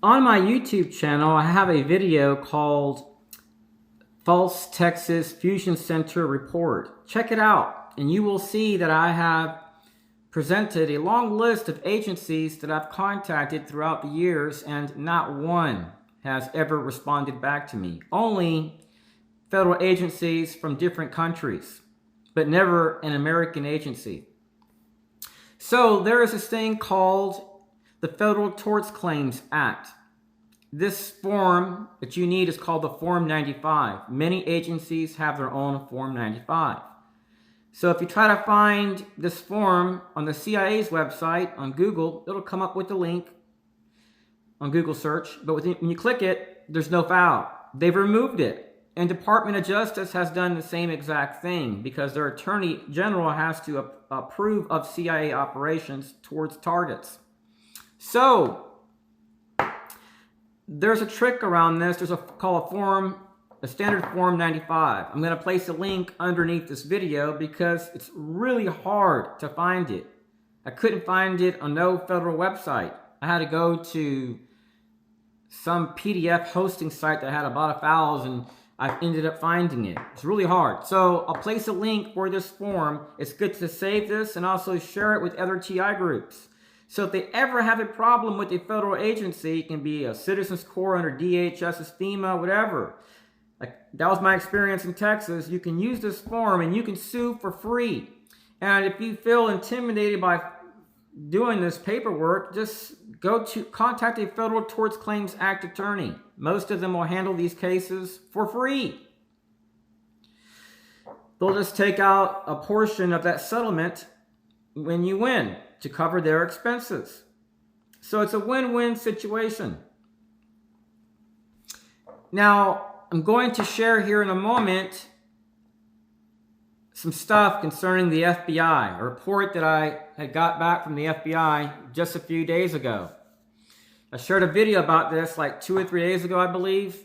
On my YouTube channel, I have a video called False Texas Fusion Center Report. Check it out, and you will see that I have presented a long list of agencies that I've contacted throughout the years, and not one has ever responded back to me. Only federal agencies from different countries, but never an American agency. So there is this thing called the Federal Tort Claims Act. This form that you need is called the Form 95. Many agencies have their own Form 95. So if you try to find this form on the CIA's website on Google, it'll come up with the link on Google search. But when you click it, there's no file. They've removed it. And Department of Justice has done the same exact thing because their Attorney General has to approve of CIA operations towards targets. So there's a trick around this. There's a standard Form 95. I'm going to place a link underneath this video because it's really hard to find it. I couldn't find it on no federal website. I had to go to some PDF hosting site that had about 1,000. I ended up finding it. It's really hard. So I'll place a link for this form. It's good to save this and also share it with other TI groups. So if they ever have a problem with a federal agency, it can be a Citizens Corps under DHS, FEMA, whatever. Like, that was my experience in Texas. You can use this form and you can sue for free. And if you feel intimidated by doing this paperwork, just contact a Federal Tort Claims Act attorney. Most of them will handle these cases for free. They'll just take out a portion of that settlement when you win to cover their expenses. So it's a win-win situation. Now, I'm going to share here in a moment some stuff concerning the FBI, a report that I had got back from the FBI just a few days ago. I shared a video about this like 2 or 3 days ago, I believe,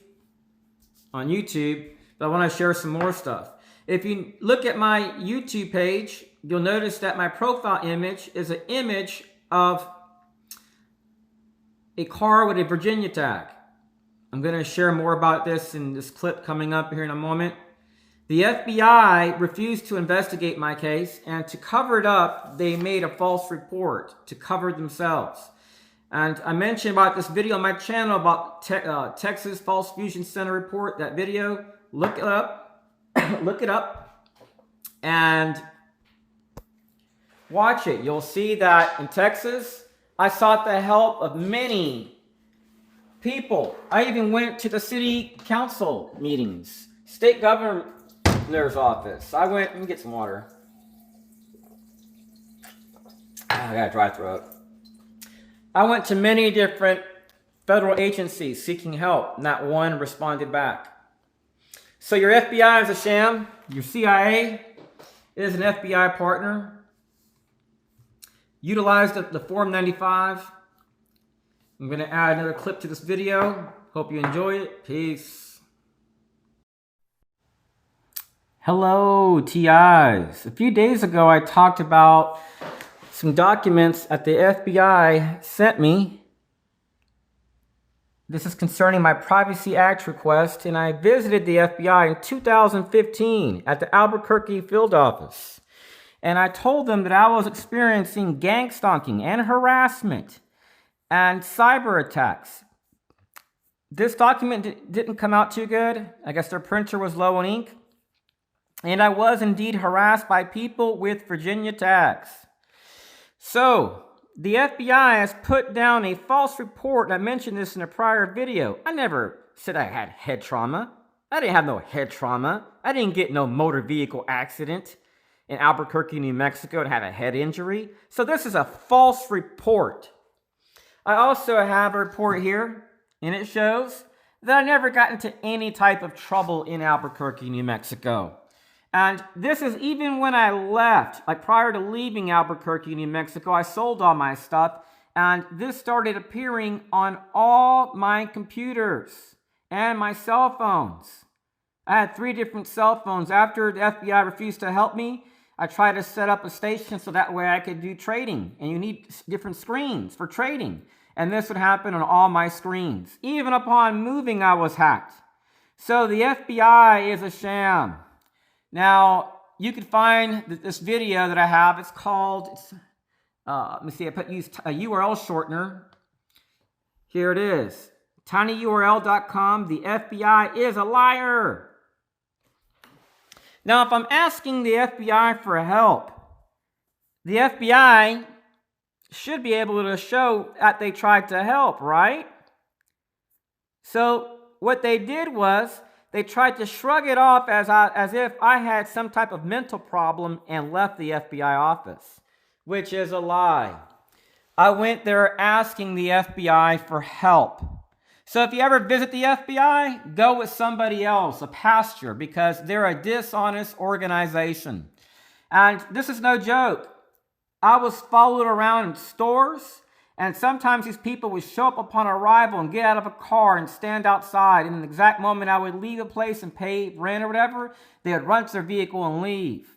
on YouTube, but I want to share some more stuff. If you look at my YouTube page, you'll notice that my profile image is an image of a car with a Virginia tag. I'm going to share more about this in this clip coming up here in a moment. The FBI refused to investigate my case, and to cover it up, they made a false report to cover themselves. And I mentioned about this video on my channel about Texas False Fusion Center report, that video. Look it up, look it up, and watch it. You'll see that in Texas, I sought the help of many people. I even went to the city council meetings, state governor's office. I went, let me get some water. I got a dry throat. I went to many different federal agencies seeking help. Not one responded back. So your FBI is a sham. Your CIA is an FBI partner. Utilize the Form 95. I'm going to add another clip to this video. Hope you enjoy it. Peace. Hello, TIs. A few days ago, I talked about some documents that the FBI sent me. This is concerning my Privacy Act request, and I visited the FBI in 2015 at the Albuquerque field office. And I told them that I was experiencing gang stalking and harassment and cyber attacks. This document didn't come out too good. I guess their printer was low on ink. And I was indeed harassed by people with Virginia tags. So, the FBI has put down a false report, and I mentioned this in a prior video. I never said I had head trauma. I didn't have no head trauma. I didn't get no motor vehicle accident in Albuquerque, New Mexico, and have a head injury. So this is a false report. I also have a report here, and it shows that I never got into any type of trouble in Albuquerque, New Mexico. And this is even when I left, like prior to leaving Albuquerque, New Mexico, I sold all my stuff, and this started appearing on all my computers and my cell phones. I had 3 different cell phones. After the FBI refused to help me, I tried to set up a station so that way I could do trading. And you need different screens for trading. And this would happen on all my screens. Even upon moving, I was hacked. So the FBI is a sham. Now, you can find this video that I have. It's called, let me see, used a URL shortener. Here it is. tinyurl.com. The FBI is a liar. Now, if I'm asking the FBI for help, the FBI should be able to show that they tried to help, right? So what they did was they tried to shrug it off as if I had some type of mental problem and left the FBI office, which is a lie. I went there asking the FBI for help. So if you ever visit the FBI, go with somebody else, a pastor, because they're a dishonest organization. And this is no joke. I was followed around in stores, and sometimes these people would show up upon arrival and get out of a car and stand outside. And in the exact moment I would leave a place and pay rent or whatever, they would run to their vehicle and leave.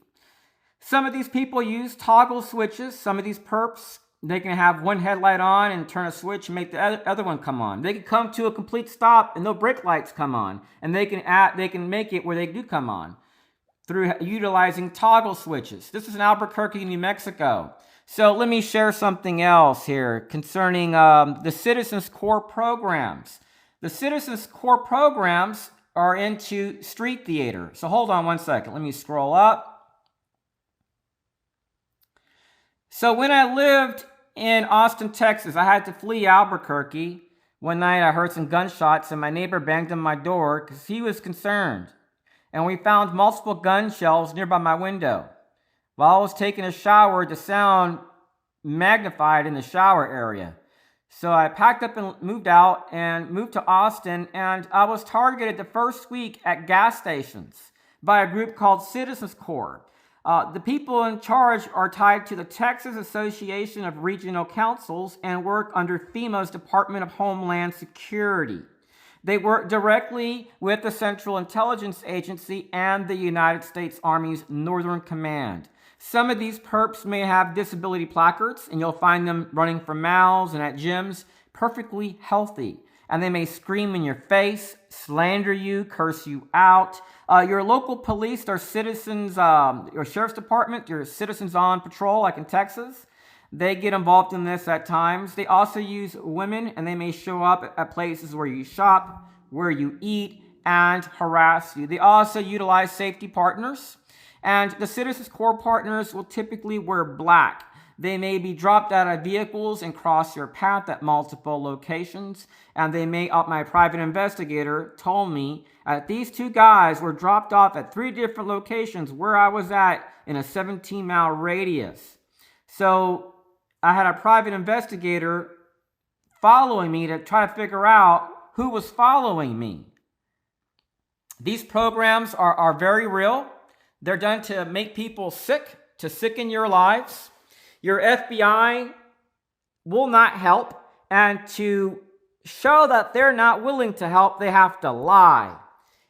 Some of these people use toggle switches. Some of these perps, they can have one headlight on and turn a switch and make the other one come on. They can come to a complete stop and no brake lights come on. And they can make it where they do come on through utilizing toggle switches. This is in Albuquerque, New Mexico. So let me share something else here concerning the Citizens Corps programs. The Citizens Corps programs are into street theater. So hold on one second. Let me scroll up. So when I lived in Austin, Texas, I had to flee Albuquerque. One night I heard some gunshots and my neighbor banged on my door because he was concerned. And we found multiple gun shells nearby my window. While I was taking a shower, the sound magnified in the shower area. So I packed up and moved out and moved to Austin, and I was targeted the first week at gas stations by a group called Citizens Corps. The people in charge are tied to the Texas Association of Regional Councils and work under FEMA's Department of Homeland Security. They work directly with the Central Intelligence Agency and the United States Army's Northern Command. Some of these perps may have disability placards, and you'll find them running for malls and at gyms, perfectly healthy. And they may scream in your face, slander you, curse you out. Your local police or citizens, your sheriff's department, your citizens on patrol, like in Texas, they get involved in this at times. They also use women, and they may show up at places where you shop, where you eat, and harass you. They also utilize safety partners, and the Citizens Corps partners will typically wear black. They may be dropped out of vehicles and cross your path at multiple locations, and they may, my private investigator told me that these two guys were dropped off at 3 different locations where I was at in a 17-mile radius. So I had a private investigator following me to try to figure out who was following me. These programs are very real. They're done to make people sick, to sicken your lives. Your FBI will not help, and to show that they're not willing to help, they have to lie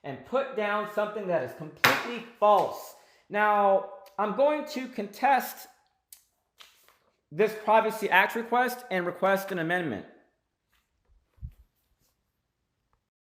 and put down something that is completely false. Now, I'm going to contest this Privacy Act request and request an amendment.